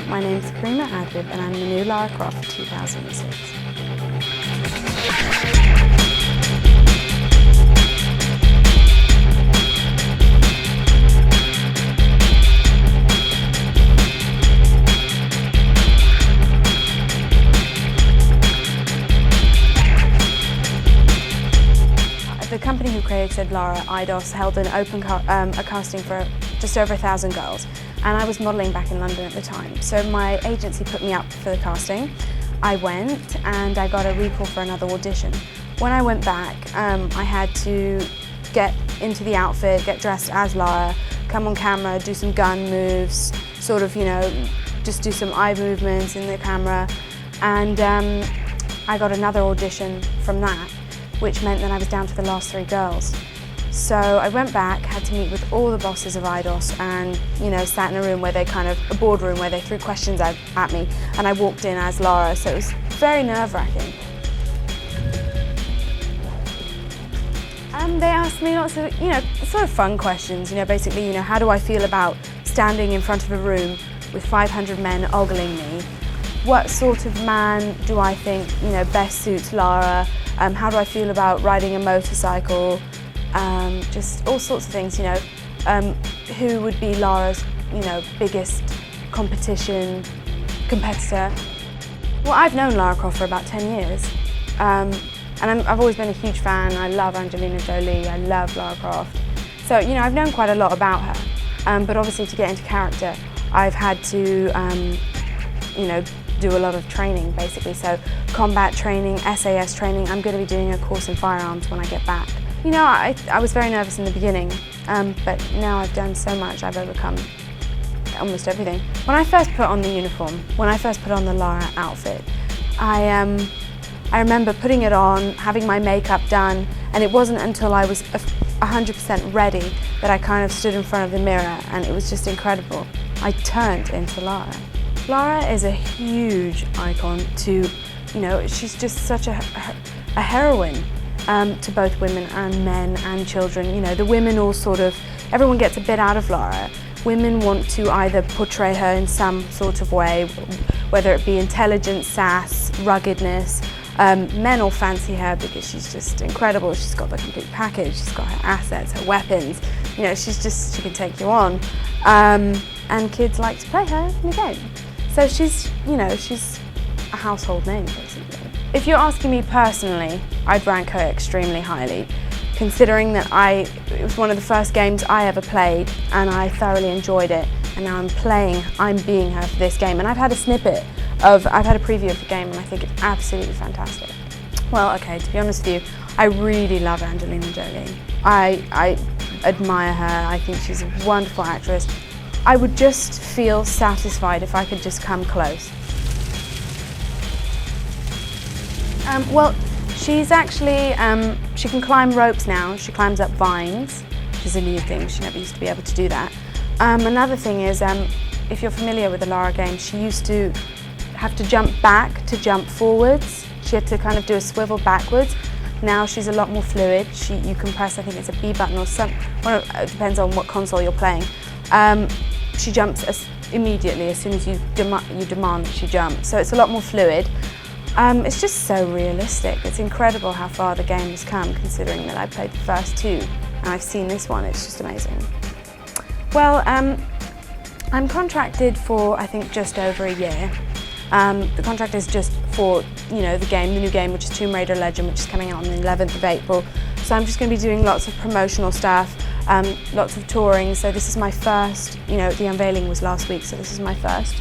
My name's Karima Adebibe and I'm the new Lara Croft for 2006. The company who created Lara, Eidos, held an open a casting for just over 1,000 girls, and I was modelling back in London at the time. So my agency put me up for the casting. I went and I got a recall for another audition. When I went back, I had to get into the outfit, get dressed as Lara, come on camera, do some gun moves, sort of, just do some eye movements in the camera, and I got another audition from that, which meant that I was down to the last 3 girls. So I went back, had to meet with all the bosses of Eidos and, sat in a room where they a boardroom where they threw questions at me, and I walked in as Lara, so it was very nerve-wracking. They asked me lots of, sort of fun questions, basically, how do I feel about standing in front of a room with 500 men ogling me? What sort of man do I think, best suits Lara? How do I feel about riding a motorcycle? Just all sorts of things, who would be Lara's, biggest competitor? Well, I've known Lara Croft for about 10 years, and I've always been a huge fan. I love Angelina Jolie, I love Lara Croft. So, I've known quite a lot about her, but obviously to get into character, I've had to, do a lot of training, basically. So combat training, SAS training. I'm going to be doing a course in firearms when I get back. I was very nervous in the beginning, but now I've done so much, I've overcome almost everything. When I first put on the uniform, when I first put on the Lara outfit, I remember putting it on, having my makeup done, and it wasn't until I was 100% ready that I kind of stood in front of the mirror, and it was just incredible. I turned into Lara. Lara is a huge icon to, she's just such a heroine to both women and men and children. The women all everyone gets a bit out of Lara. Women want to either portray her in some sort of way, whether it be intelligence, sass, ruggedness. Men all fancy her because she's just incredible. She's got the complete package. She's got her assets, her weapons. She can take you on. And kids like to play her in the game. So she's a household name, basically. If you're asking me personally, I'd rank her extremely highly, considering that it was one of the first games I ever played, and I thoroughly enjoyed it. And now I'm being her for this game. And I've had a preview of the game, and I think it's absolutely fantastic. Well, okay, to be honest with you, I really love Angelina Jolie. I admire her. I think she's a wonderful actress. I would just feel satisfied if I could just come close. Well, she's actually, she can climb ropes now. She climbs up vines, which is a new thing. She never used to be able to do that. Another thing is, if you're familiar with the Lara game, she used to have to jump back to jump forwards. She had to kind of do a swivel backwards. Now she's a lot more fluid. You can press, I think it's a B button or something. Well, it depends on what console you're playing. She jumps immediately as soon as you demand that she jump. So it's a lot more fluid. It's just so realistic. It's incredible how far the game has come, considering that I played the first 2 and I've seen this one. It's just amazing. Well, I'm contracted for, I think, just over a year. The contract is just for, the new game, which is Tomb Raider Legend, which is coming out on the 11th of April. So I'm just going to be doing lots of promotional stuff, lots of touring. So this is my first, the unveiling was last week, so this is my first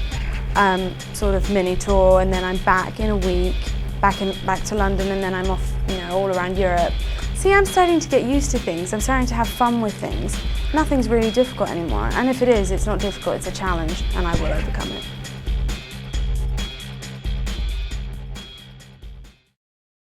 sort of mini tour, and then I'm back in a week, back to London, and then I'm off, all around Europe. See, I'm starting to get used to things. I'm starting to have fun with things. Nothing's really difficult anymore, and if it is, it's not difficult, it's a challenge, and I will overcome it.